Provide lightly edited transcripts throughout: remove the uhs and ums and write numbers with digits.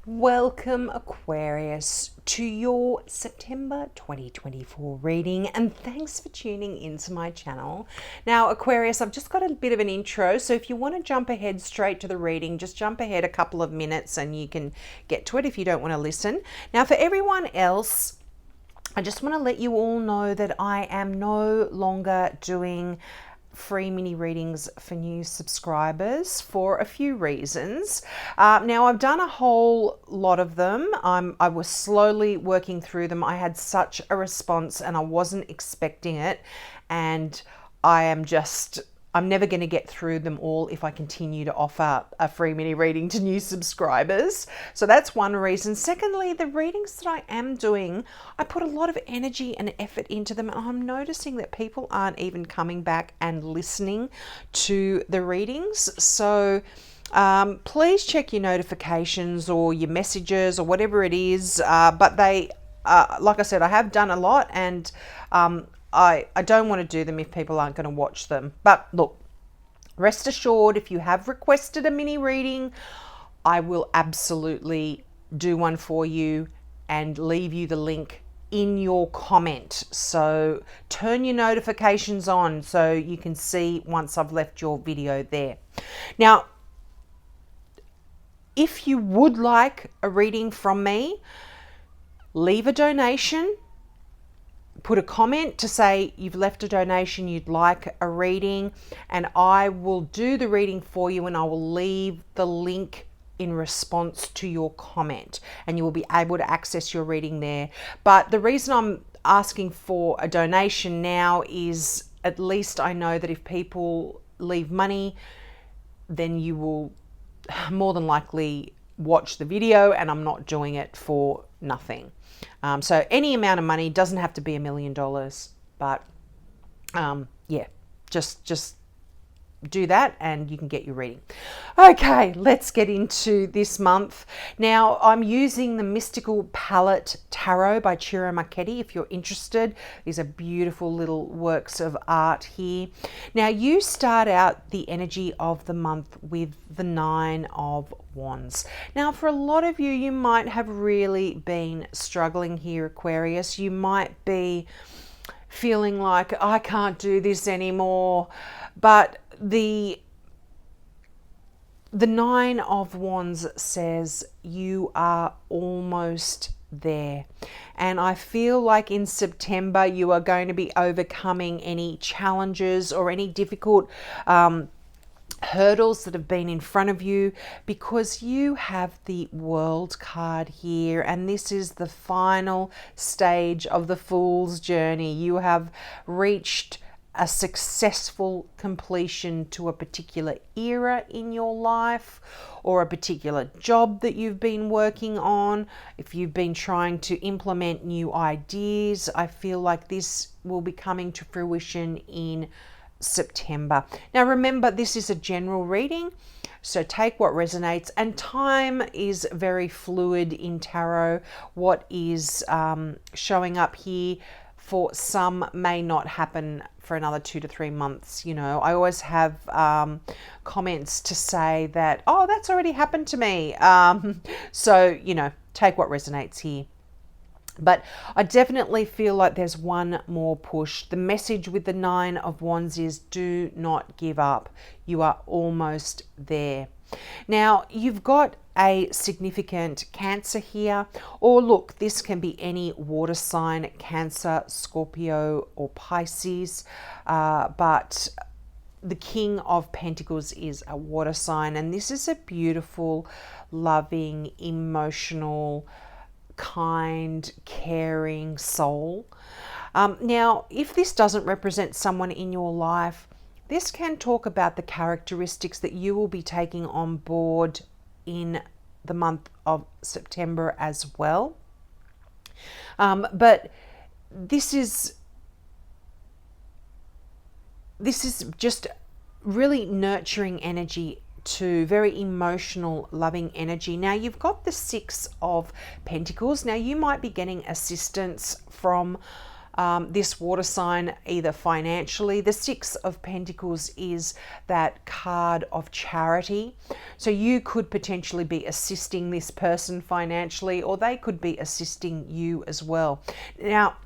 Welcome, Aquarius, to your September 2024 reading, and thanks for tuning into my channel. Now, Aquarius, I've just got a bit of an intro, so if you want to jump ahead straight to the reading, just jump ahead a couple of minutes and you can get to it if you don't want to listen. Now, for everyone else, I just want to let you all know that I am no longer doing free mini readings for new subscribers for a few reasons. Now, I've done a whole lot of them. I was slowly working through them. I had such a response and I wasn't expecting it. And I'm never going to get through them all if I continue to offer a free mini reading to new subscribers. So that's one reason. Secondly, the readings that I am doing, I put a lot of energy and effort into them. And I'm noticing that people aren't even coming back and listening to the readings. So please check your notifications or your messages or whatever it is. But like I said, I have done a lot, and I don't want to do them if people aren't going to watch them. But look, rest assured, if you have requested a mini reading, I will absolutely do one for you and leave you the link in your comment. So turn your notifications on so you can see once I've left your video there. Now, if you would like a reading from me, leave a donation. Put a comment to say you've left a donation, you'd like a reading, and I will do the reading for you, and I will leave the link in response to your comment, and you will be able to access your reading there. But the reason I'm asking for a donation now is at least I know that if people leave money, then you will more than likely watch the video, and I'm not doing it for nothing. So any amount of money, doesn't have to be $1 million, but yeah, just do that and you can get your reading. Okay, let's get into this month. Now, I'm using the Mystical Palette Tarot by Ciro Marchetti. If you're interested, these are beautiful little works of art here. Now, you start out the energy of the month with the Nine of Wands. Now, for a lot of you, you might have really been struggling here, Aquarius. You might be feeling like, I can't do this anymore, but the Nine of Wands says you are almost there. And I feel like in September you are going to be overcoming any challenges or any difficult hurdles that have been in front of you, because you have the World card here, and this is the final stage of the Fool's journey. You have reached a successful completion to a particular era in your life, or a particular job that you've been working on. If you've been trying to implement new ideas, I feel like this will be coming to fruition in September. Now remember, this is a general reading, so take what resonates, and time is very fluid in tarot. What is showing up here for some may not happen for another 2 to 3 months. You know, I always have comments to say that, oh, that's already happened to me. So, you know, take what resonates here. But I definitely feel like there's one more push. The message with the Nine of Wands is do not give up. You are almost there. Now, you've got a significant Cancer here, or look, this can be any water sign, Cancer, Scorpio, or Pisces, but the King of Pentacles is a water sign, and this is a beautiful, loving, emotional, kind, caring soul. Now, if this doesn't represent someone in your life, this can talk about the characteristics that you will be taking on board in the month of September as well. But this is just really nurturing energy too, very emotional, loving energy. Now, you've got the Six of Pentacles. Now, you might be getting assistance from this water sign either financially. The Six of Pentacles is that card of charity. So you could potentially be assisting this person financially, or they could be assisting you as well. Now,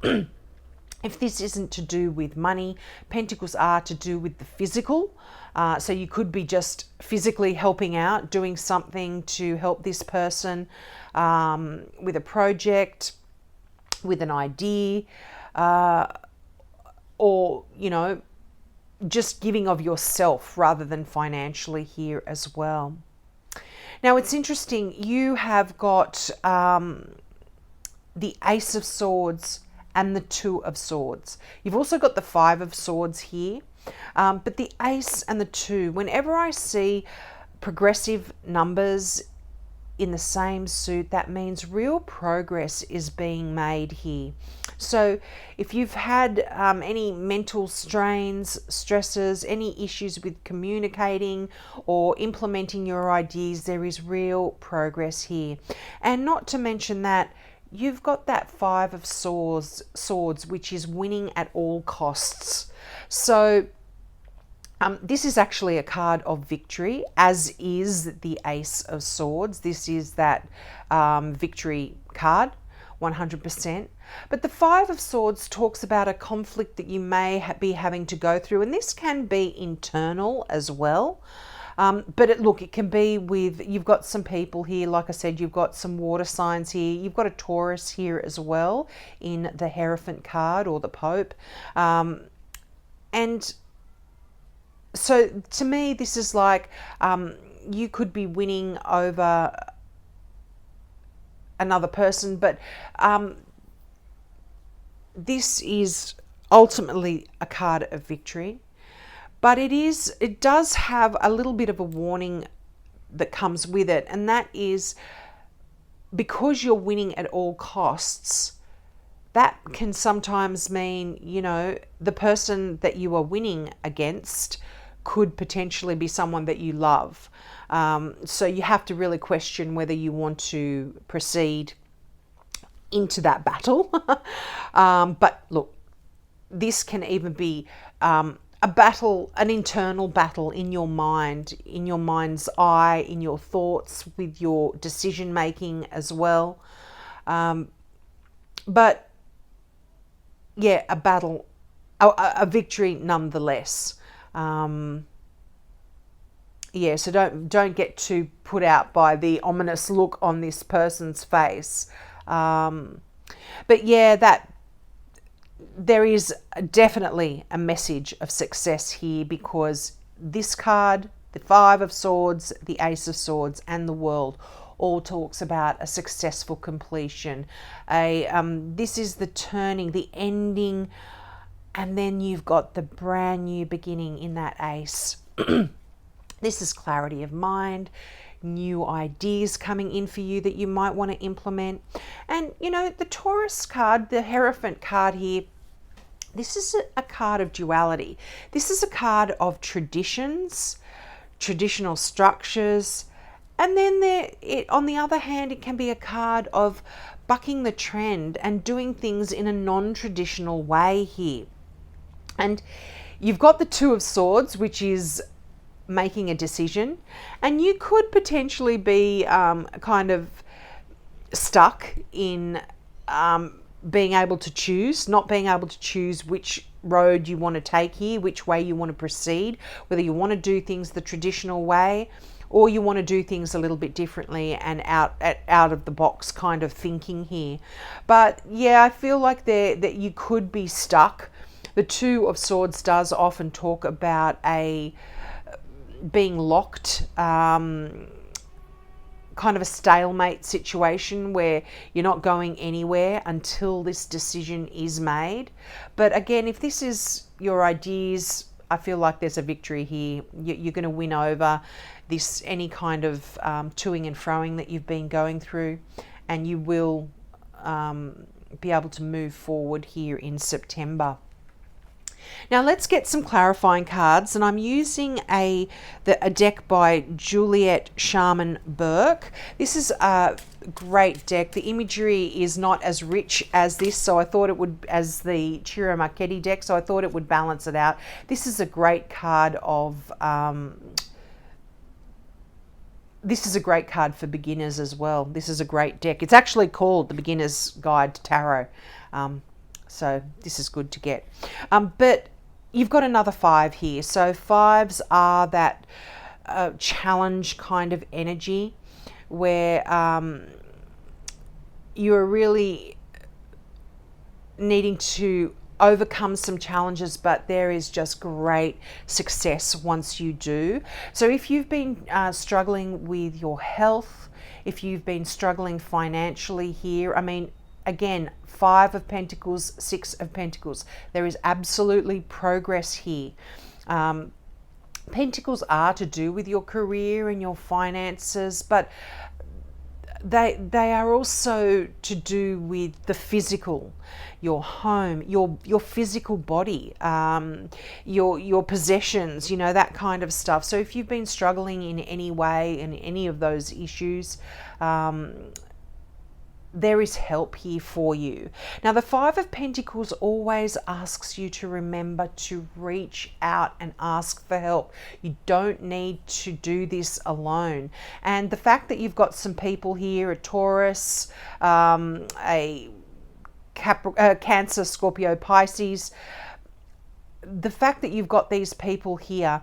if this isn't to do with money, Pentacles are to do with the physical. So you could be just physically helping out, doing something to help this person with a project, with an idea, or, you know, just giving of yourself rather than financially here as well. Now, it's interesting. You have got the Ace of Swords and the Two of Swords. You've also got the Five of Swords here. But the Ace and the Two, whenever I see progressive numbers in the same suit, that means real progress is being made here. So if you've had any mental strains, stresses, any issues with communicating or implementing your ideas, there is real progress here. And not to mention that you've got that Five of Swords, which is winning at all costs. So this is actually a card of victory, as is the Ace of Swords. This is that victory card, 100%. But the Five of Swords talks about a conflict that you may be having to go through, and this can be internal as well. But it can be with, you've got some people here, like I said, you've got some water signs here. You've got a Taurus here as well in the Hierophant card, or the Pope. And so to me, this is like you could be winning over another person, but this is ultimately a card of victory. But it does have a little bit of a warning that comes with it, and that is because you're winning at all costs, that can sometimes mean, you know, the person that you are winning against could potentially be someone that you love. So you have to really question whether you want to proceed into that battle. But look, this can even be a battle, an internal battle in your mind, in your mind's eye, in your thoughts, with your decision making as well. But yeah, a battle, a victory nonetheless. Yeah, so don't get too put out by the ominous look on this person's face. But yeah, that there is definitely a message of success here, because this card, the Five of Swords, the Ace of Swords, and the World all talks about a successful completion. This is the turning, the ending, and then you've got the brand new beginning in that Ace. This is clarity of mind, new ideas coming in for you that you might want to implement. And, you know, the Taurus card, the Hierophant card here, this is a card of duality. This is a card of traditions, traditional structures, and then on the other hand, it can be a card of bucking the trend and doing things in a non-traditional way here. And you've got the Two of Swords, which is making a decision, and you could potentially be kind of stuck in being able to choose, not being able to choose which road you want to take here, which way you want to proceed, whether you want to do things the traditional way or you want to do things a little bit differently and out of the box kind of thinking here. But yeah, I feel like that you could be stuck. The Two of Swords does often talk about being locked, kind of a stalemate situation where you're not going anywhere until this decision is made. But again, if this is your ideas, I feel like there's a victory here. You're going to win over any kind of toing and froing that you've been going through, and you will be able to move forward here in September. Now let's get some clarifying cards, and I'm using a deck by Juliet Sharman Burke. This is a great deck. The imagery is not as rich as this, so I thought it would, as the Ciro Marchetti deck, so I thought it would balance it out. This is a great card of this is a great card for beginners as well. This is a great deck. It's actually called the Beginner's Guide to Tarot. So this is good to get. But you've got another 5 here. So 5s are that challenge kind of energy where you're really needing to overcome some challenges, but there is just great success once you do. So if you've been struggling with your health, if you've been struggling financially here, I mean, again, 5 of Pentacles, 6 of Pentacles. There is absolutely progress here. Pentacles are to do with your career and your finances, but they are also to do with the physical, your home, your physical body, your possessions, you know, that kind of stuff. So if you've been struggling in any way in any of those issues, there is help here for you. Now, the 5 of Pentacles always asks you to remember to reach out and ask for help. You don't need to do this alone. And the fact that you've got some people here, a Taurus, a Cancer, Scorpio, Pisces, the fact that you've got these people here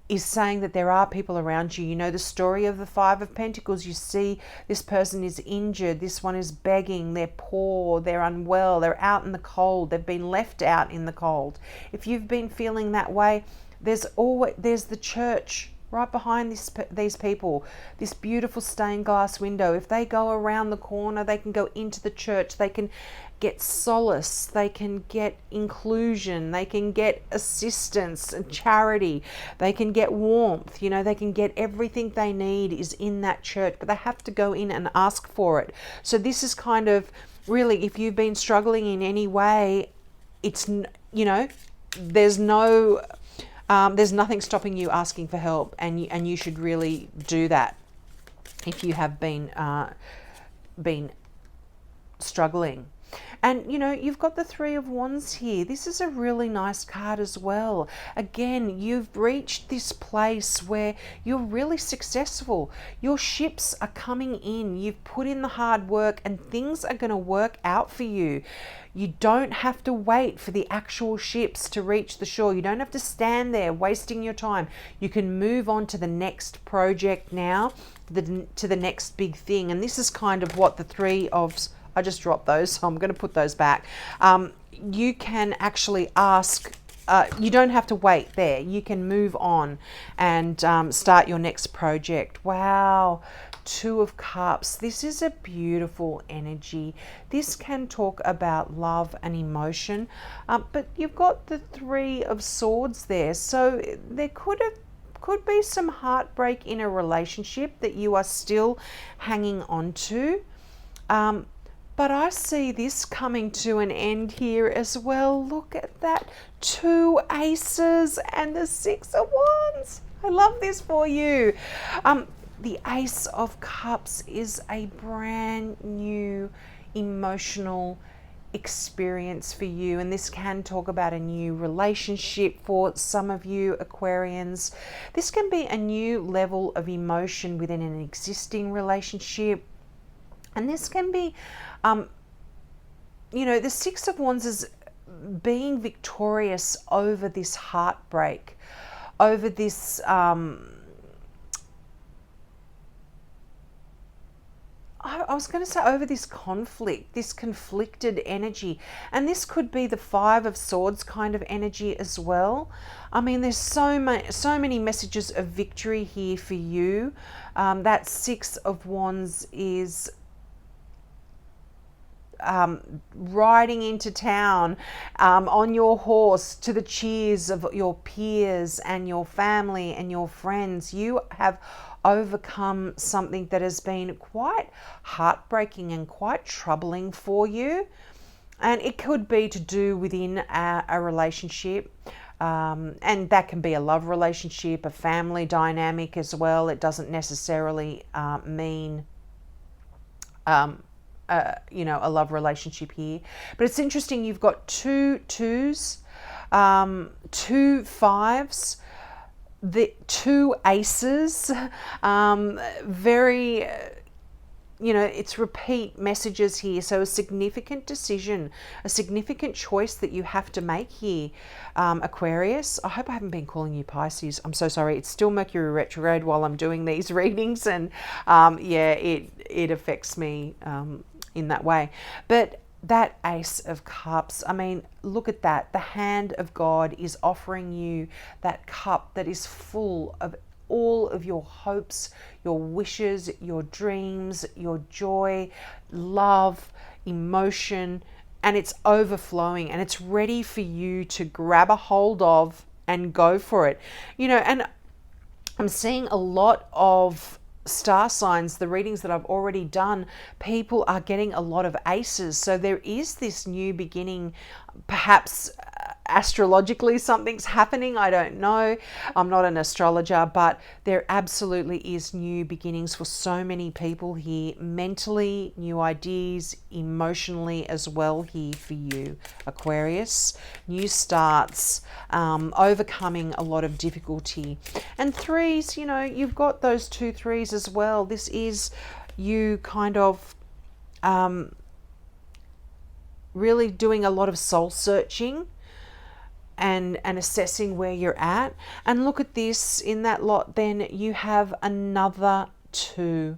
is saying that there are people around you. You know the story of the 5 of Pentacles. You see this person is injured, this one is begging, they're poor, they're unwell, they're out in the cold, they've been left out in the cold. If you've been feeling that way, there's the church right behind these people, this beautiful stained glass window. If they go around the corner, they can go into the church, they can get solace, they can get inclusion, they can get assistance and charity, they can get warmth, you know, they can get everything they need is in that church, but they have to go in and ask for it. So this is kind of really, if you've been struggling in any way, it's, you know, there's nothing stopping you asking for help, and you should really do that if you have been struggling. And you know, you've got the 3 of Wands here. This is a really nice card as well. Again, you've reached this place where you're really successful. Your ships are coming in. You've put in the hard work and things are going to work out for you. You don't have to wait for the actual ships to reach the shore. You don't have to stand there wasting your time. You can move on to the next project now, to the next big thing. And this is kind of what the 3 of... I just dropped those, so I'm going to put those back. You can actually ask, you don't have to wait there. You can move on and start your next project. Wow, 2 of Cups. This is a beautiful energy. This can talk about love and emotion, but you've got the 3 of Swords there. So there could be some heartbreak in a relationship that you are still hanging on to. But I see this coming to an end here as well. Look at that. 2 aces and the 6 of Wands. I love this for you. The Ace of Cups is a brand new emotional experience for you. And this can talk about a new relationship for some of you Aquarians. This can be a new level of emotion within an existing relationship. And this can be, you know, the 6 of Wands is being victorious over this heartbreak, over this, I was going to say over this conflict, this conflicted energy. And this could be the 5 of Swords kind of energy as well. I mean, there's so many messages of victory here for you. That 6 of Wands is riding into town on your horse to the cheers of your peers and your family and your friends. You have overcome something that has been quite heartbreaking and quite troubling for you. And it could be to do within a relationship. And that can be a love relationship, a family dynamic as well. It doesn't necessarily mean, a love relationship here. But it's interesting, you've got two twos, two fives, the two aces, very it's repeat messages here. So a significant decision, a significant choice that you have to make here, Aquarius. I hope I haven't been calling you Pisces. I'm so sorry. It's still Mercury retrograde while I'm doing these readings, and it affects me in that way. But that Ace of Cups, I mean, look at that. The hand of God is offering you that cup that is full of all of your hopes, your wishes, your dreams, your joy, love, emotion, and it's overflowing and it's ready for you to grab a hold of and go for it. And I'm seeing a lot of star signs, the readings that I've already done, people are getting a lot of aces. So there is this new beginning, perhaps astrologically something's happening. I don't know. I'm not an astrologer, but there absolutely is new beginnings for so many people here, mentally, new ideas, emotionally as well here for you, Aquarius. New starts, overcoming a lot of difficulty. And threes, you've got those 2 3s as well. This is you kind of really doing a lot of soul searching and assessing where you're at. And look at this, in that lot then you have another 2.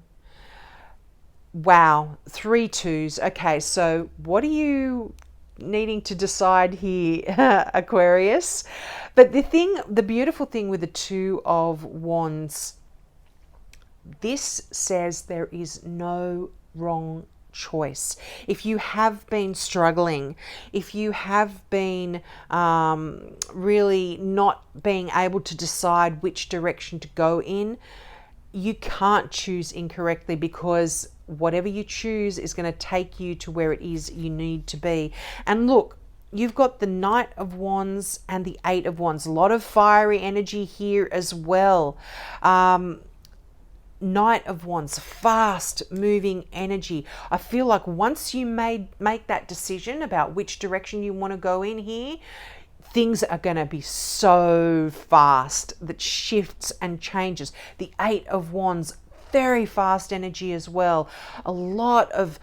Wow, 3 2s. Okay, so what are you needing to decide here, Aquarius? But the beautiful thing with the 2 of Wands, this says there is no wrong choice. If you have been struggling, if you have been really not being able to decide which direction to go in, you can't choose incorrectly, because whatever you choose is going to take you to where it is you need to be. And look, you've got the Knight of Wands and the 8 of Wands. A lot of fiery energy here as well. Knight of Wands, fast moving energy. I feel like once you make that decision about which direction you want to go in here, things are going to be so fast that shifts and changes. The 8 of Wands, very fast energy as well. A lot of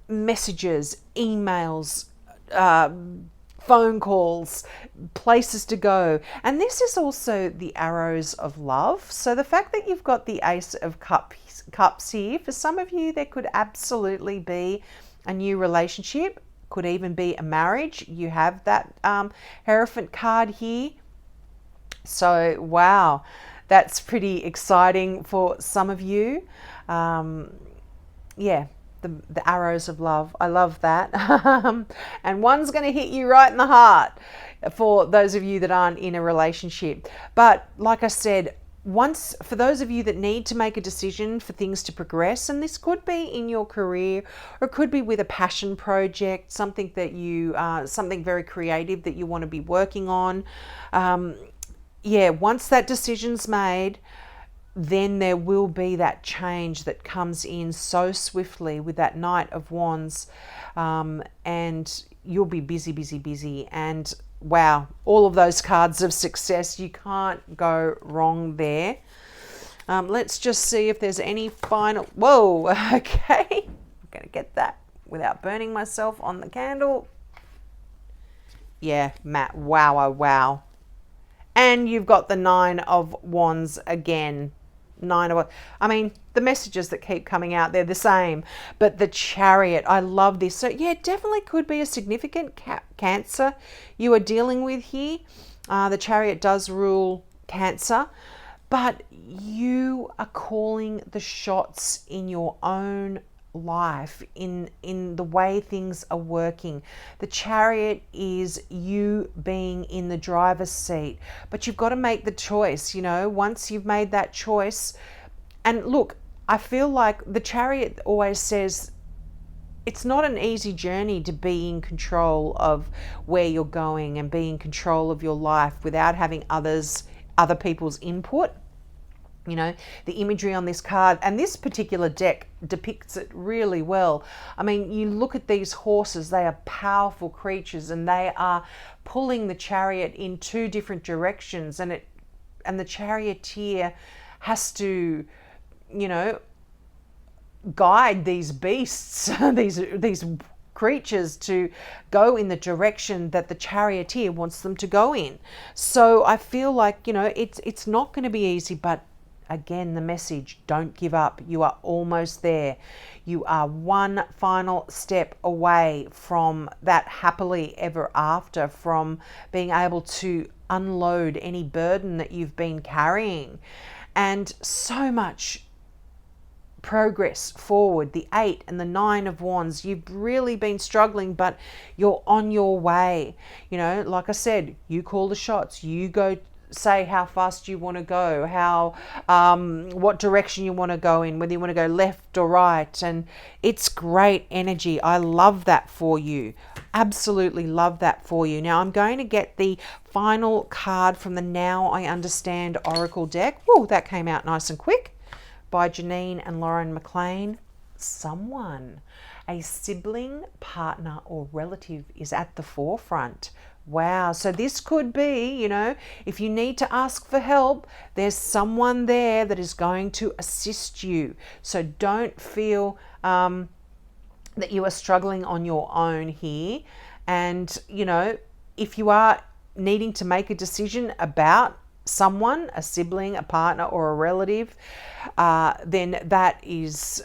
messages, emails, phone calls, places to go. And this is also the arrows of love. So the fact that you've got the Ace of Cups here, for some of you, there could absolutely be a new relationship, could even be a marriage. You have that Hierophant card here. So, wow, that's pretty exciting for some of you. The arrows of love. I love that. And one's going to hit you right in the heart for those of you that aren't in a relationship. But like I said, for those of you that need to make a decision for things to progress, and this could be in your career, or it could be with a passion project, something that something very creative that you want to be working on. Once that decision's made, then there will be that change that comes in so swiftly with that Knight of Wands, and you'll be busy, busy, busy. And wow, all of those cards of success, you can't go wrong there. Let's just see if there's any final... Whoa, okay. I'm going to get that without burning myself on the candle. Yeah, Matt, wow, oh, wow. And you've got the 9 of Wands again. 9 of... I mean, the messages that keep coming out, they're the same. But the Chariot, I love this. So, yeah, definitely could be a significant Cancer you are dealing with here. The Chariot does rule Cancer. But you are calling the shots in your own life, in the way things are working. The Chariot is you being in the driver's seat, but you've got to make the choice. Once you've made that choice. And look, I feel like the Chariot always says it's not an easy journey to be in control of where you're going and be in control of your life without having other people's input. You know, the imagery on this card and this particular deck depicts it really well. I mean, you look at these horses, they are powerful creatures and they are pulling the chariot in two different directions, and the charioteer has to, you know, guide these beasts, these creatures to go in the direction that the charioteer wants them to go in. So I feel like, you know, it's not going to be easy, but again, the message, don't give up. You are almost there. You are one final step away from that happily ever after, from being able to unload any burden that you've been carrying. And so much progress forward. The 8 and the 9 of Wands, you've really been struggling, but you're on your way. You know, like I said, you call the shots. You go say how fast you want to go, how what direction you want to go in, whether you want to go left or right. And it's great energy. I love that for you. Absolutely love that for you. Now I'm going to get the final card from the Now I Understand Oracle deck. Whoa, that came out nice and quick, by Janine and Lauren McLean. Someone, a sibling, partner or relative is at the forefront. Wow, so this could be, you know, if you need to ask for help, there's someone there that is going to assist you. So don't feel that you are struggling on your own here. And, you know, if you are needing to make a decision about someone, a sibling, a partner or a relative, then that is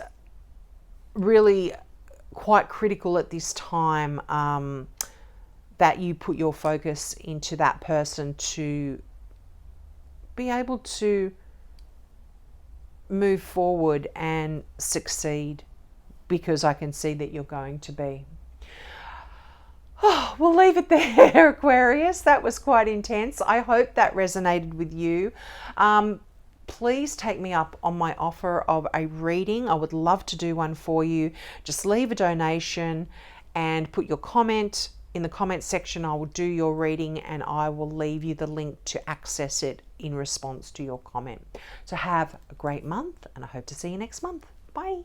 really quite critical at this time, that you put your focus into that person to be able to move forward and succeed, because I can see that you're going to be. Oh, we'll leave it there, Aquarius. That was quite intense. I hope that resonated with you. Please take me up on my offer of a reading. I would love to do one for you. Just leave a donation and put your comment in the comment section. I will do your reading and I will leave you the link to access it in response to your comment. So have a great month and I hope to see you next month. Bye.